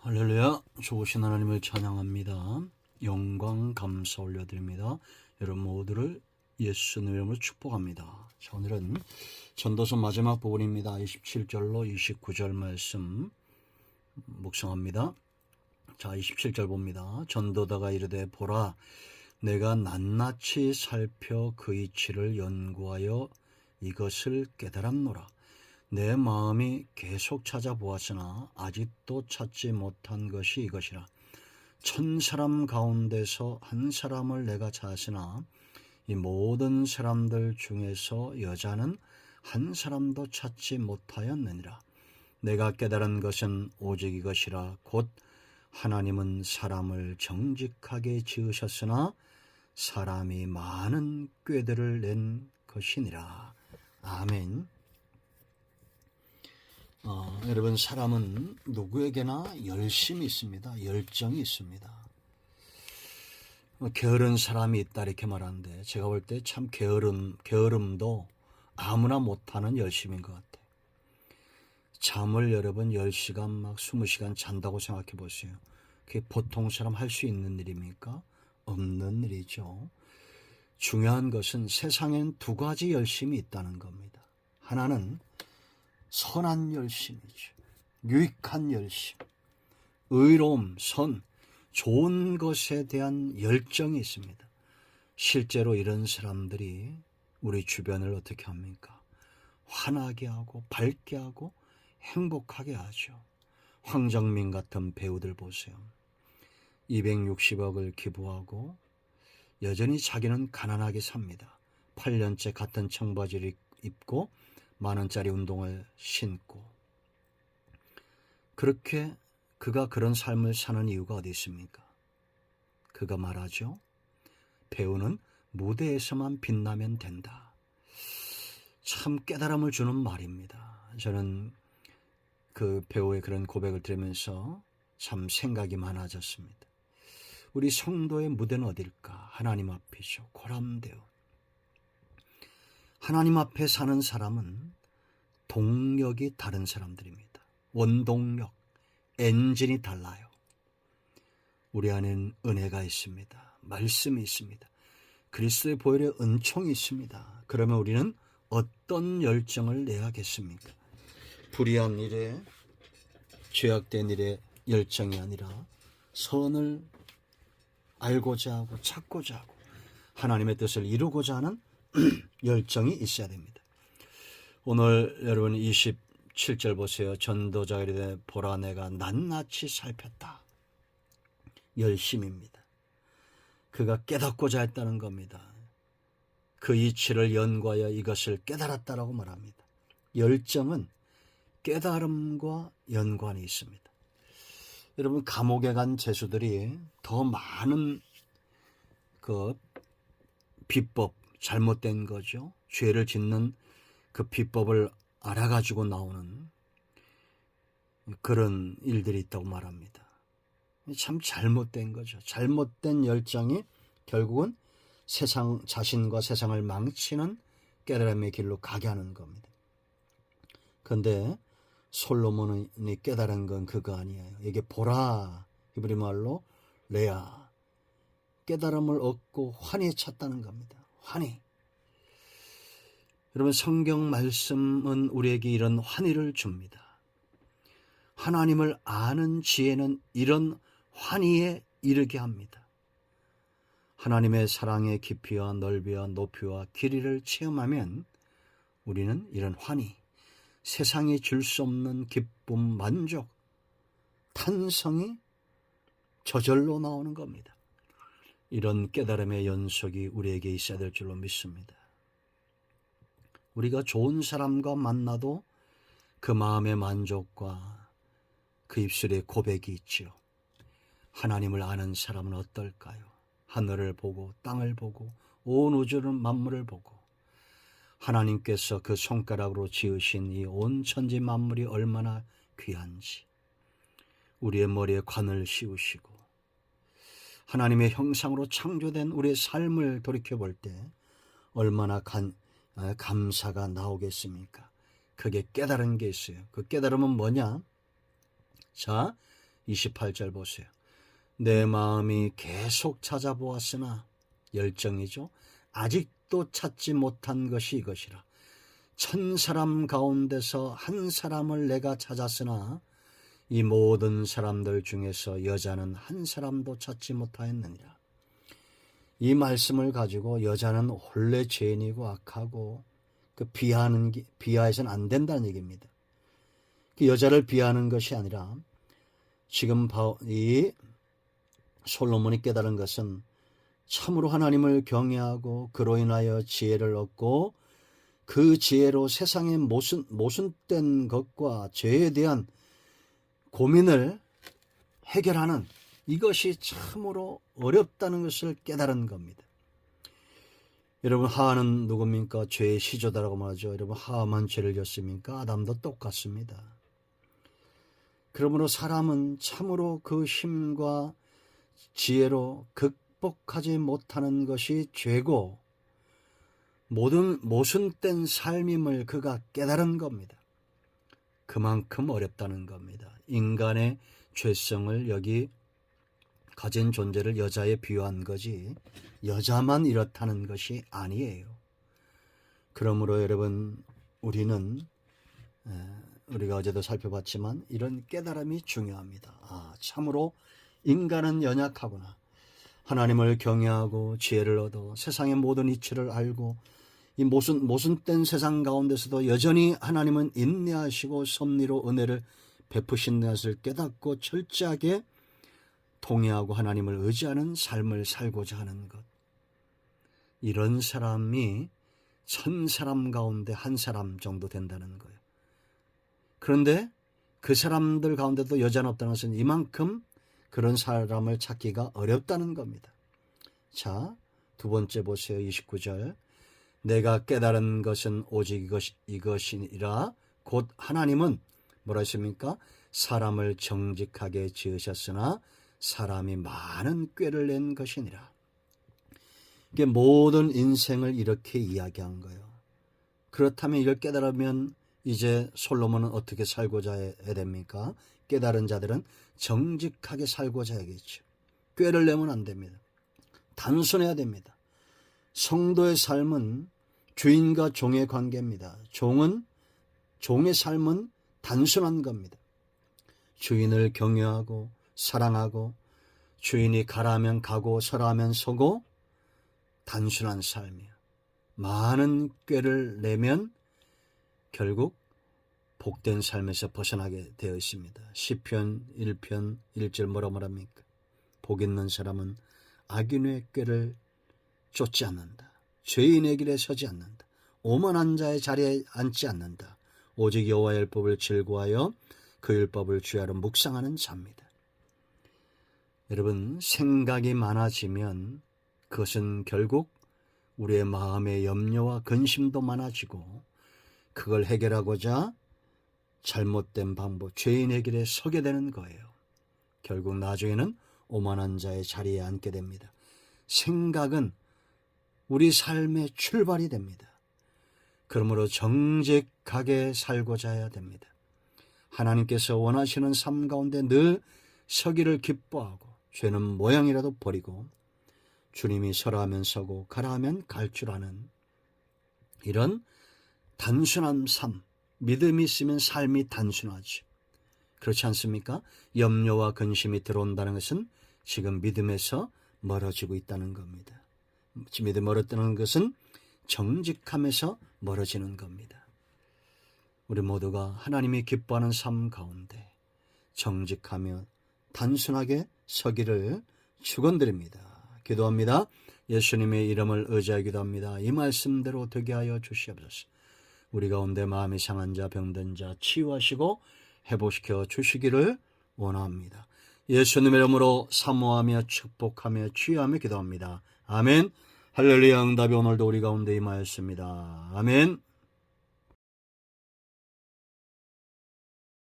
할렐루야. 좋으신 하나님을 찬양합니다. 영광 감사 올려드립니다. 여러분 모두를 예수님 이름으로 축복합니다. 자, 오늘은 전도서 마지막 부분입니다. 27절로 29절 말씀 묵상합니다. 자, 27절 봅니다. 전도다가 이르되 보라, 내가 낱낱이 살펴 그 이치를 연구하여 이것을 깨달았노라. 내 마음이 계속 찾아보았으나 아직도 찾지 못한 것이 이것이라. 1000사람 가운데서 한 사람을 내가 찾으나 이 모든 사람들 중에서 여자는 한 사람도 찾지 못하였느니라. 내가 깨달은 것은 오직 이것이라. 곧 하나님은 사람을 정직하게 지으셨으나 사람이 많은 꾀들을 낸 것이니라. 아멘. 여러분, 사람은 누구에게나 열심이 있습니다. 열정이 있습니다. 게으른 사람이 있다 이렇게 말하는데, 제가 볼 때 참 게으름도 아무나 못하는 열심인 것 같아요. 잠을 여러분 10시간 막 20시간 잔다고 생각해 보세요. 그게 보통 사람 할 수 있는 일입니까? 없는 일이죠. 중요한 것은 세상엔 두 가지 열심이 있다는 겁니다. 하나는 선한 열심이죠. 유익한 열심, 의로움, 선, 좋은 것에 대한 열정이 있습니다. 실제로 이런 사람들이 우리 주변을 어떻게 합니까? 환하게 하고 밝게 하고 행복하게 하죠. 황정민 같은 배우들 보세요. 260억을 기부하고 여전히 자기는 가난하게 삽니다. 8년째 같은 청바지를 입고 만원짜리 운동을 신고. 그렇게 그가 그런 삶을 사는 이유가 어디 있습니까? 그가 말하죠. 배우는 무대에서만 빛나면 된다. 참 깨달음을 주는 말입니다. 저는 그 배우의 그런 고백을 들으면서 참 생각이 많아졌습니다. 우리 성도의 무대는 어딜까? 하나님 앞이죠. 고람되어. 하나님 앞에 사는 사람은 동력이 다른 사람들입니다. 원동력, 엔진이 달라요. 우리 안에는 은혜가 있습니다. 말씀이 있습니다. 그리스도의 보혈의 은총이 있습니다. 그러면 우리는 어떤 열정을 내야겠습니까? 불의한 일에, 죄악된 일에 열정이 아니라 선을 알고자 하고 찾고자 하고 하나님의 뜻을 이루고자 하는 열정이 있어야 됩니다. 오늘 여러분 27절 보세요. 전도자가 이르되 보라, 내가 낱낱이 살폈다. 열심입니다. 그가 깨닫고자 했다는 겁니다. 그 이치를 연구하여 이것을 깨달았다라고 말합니다. 열정은 깨달음과 연관이 있습니다. 여러분, 감옥에 간 죄수들이 더 많은 그 비법, 잘못된 거죠. 죄를 짓는 그 비법을 알아가지고 나오는 그런 일들이 있다고 말합니다. 참 잘못된 거죠. 잘못된 열정이 결국은 자신과 세상을 망치는 깨달음의 길로 가게 하는 겁니다. 그런데 솔로몬이 깨달은 건 그거 아니에요. 이게 보라, 히브리 말로 레아, 깨달음을 얻고 환히 찾다는 겁니다. 환희. 여러분, 성경 말씀은 우리에게 이런 환희를 줍니다. 하나님을 아는 지혜는 이런 환희에 이르게 합니다. 하나님의 사랑의 깊이와 넓이와 높이와 길이를 체험하면 우리는 이런 환희, 세상이 줄 수 없는 기쁨, 만족, 탄성이 저절로 나오는 겁니다. 이런 깨달음의 연속이 우리에게 있어야 될 줄로 믿습니다. 우리가 좋은 사람과 만나도 그 마음의 만족과 그 입술의 고백이 있지요. 하나님을 아는 사람은 어떨까요? 하늘을 보고 땅을 보고 온 우주를 만물을 보고 하나님께서 그 손가락으로 지으신 이 온 천지 만물이 얼마나 귀한지 우리의 머리에 관을 씌우시고 하나님의 형상으로 창조된 우리의 삶을 돌이켜볼 때 얼마나 감사가 나오겠습니까? 그게 깨달은 게 있어요. 그 깨달음은 뭐냐? 자, 28절 보세요. 내 마음이 계속 찾아보았으나, 열정이죠. 아직도 찾지 못한 것이 이것이라. 1000사람 가운데서 한 사람을 내가 찾았으나 이 모든 사람들 중에서 여자는 한 사람도 찾지 못하였느니라. 이 말씀을 가지고 여자는 원래 죄인이고 악하고 비하해서는 안 된다는 얘기입니다. 그 여자를 비하하는 것이 아니라 지금 이 솔로몬이 깨달은 것은 참으로 하나님을 경외하고 그로 인하여 지혜를 얻고 그 지혜로 세상의 모순된 것과 죄에 대한 고민을 해결하는 이것이 참으로 어렵다는 것을 깨달은 겁니다. 여러분, 하와는 누굽니까? 죄의 시조다라고 말하죠. 여러분, 하와만 죄를 졌습니까? 아담도 똑같습니다. 그러므로 사람은 참으로 그 힘과 지혜로 극복하지 못하는 것이 죄고 모순된 삶임을 그가 깨달은 겁니다. 그만큼 어렵다는 겁니다. 인간의 죄성을 여기 가진 존재를 여자에 비유한 거지 여자만 이렇다는 것이 아니에요. 그러므로 여러분, 우리가 어제도 살펴봤지만 이런 깨달음이 중요합니다. 참으로 인간은 연약하구나. 하나님을 경외하고 지혜를 얻어 세상의 모든 이치를 알고 이 모순된 세상 가운데서도 여전히 하나님은 인내하시고 섭리로 은혜를 베푸신 것을 깨닫고 철저하게 통회하고 하나님을 의지하는 삶을 살고자 하는 것. 이런 사람이 1000사람 가운데 한 사람 정도 된다는 거예요. 그런데 그 사람들 가운데도 여자는 없다는 것은 이만큼 그런 사람을 찾기가 어렵다는 겁니다. 자, 두 번째 보세요. 29절. 내가 깨달은 것은 오직 이것이니라. 곧 하나님은 뭐라 했습니까? 사람을 정직하게 지으셨으나 사람이 많은 꾀를 낸 것이니라. 이게 모든 인생을 이렇게 이야기한 거예요. 그렇다면 이걸 깨달으면 이제 솔로몬은 어떻게 살고자 해야 됩니까? 깨달은 자들은 정직하게 살고자 해야겠죠. 꾀를 내면 안 됩니다. 단순해야 됩니다. 성도의 삶은 주인과 종의 관계입니다. 종의 삶은 단순한 겁니다. 주인을 경외하고 사랑하고 주인이 가라면 가고 서라면 서고 단순한 삶이에요. 많은 꾀를 내면 결국 복된 삶에서 벗어나게 되어 있습니다. 시편 1편 1절 뭐라 말합니까? 복 있는 사람은 악인의 꾀를 쫓지 않는다. 죄인의 길에 서지 않는다. 오만한 자의 자리에 앉지 않는다. 오직 여호와의 율법을 즐거워하여 그 율법을 주야로 묵상하는 자입니다. 여러분, 생각이 많아지면 그것은 결국 우리의 마음의 염려와 근심도 많아지고 그걸 해결하고자 잘못된 방법, 죄인의 길에 서게 되는 거예요. 결국 나중에는 오만한 자의 자리에 앉게 됩니다. 생각은 우리 삶의 출발이 됩니다. 그러므로 정직하게 살고자 해야 됩니다. 하나님께서 원하시는 삶 가운데 늘 서기를 기뻐하고 죄는 모양이라도 버리고 주님이 서라 하면 서고 가라 하면 갈 줄 아는 이런 단순한 삶, 믿음이 있으면 삶이 단순하지. 그렇지 않습니까? 염려와 근심이 들어온다는 것은 지금 믿음에서 멀어지고 있다는 겁니다. 믿음이 멀어지는 것은 정직함에서 멀어지는 겁니다. 우리 모두가 하나님이 기뻐하는 삶 가운데 정직하며 단순하게 서기를 축원드립니다. 기도합니다. 예수님의 이름을 의지하여 기도합니다. 이 말씀대로 되게 하여 주시옵소서. 우리 가운데 마음이 상한 자, 병든 자 치유하시고 회복시켜 주시기를 원합니다. 예수님의 이름으로 사모하며 축복하며 치유하며 기도합니다. 아멘. 할렐루야. 응답이 오늘도 우리 가운데 임하였습니다. 아멘.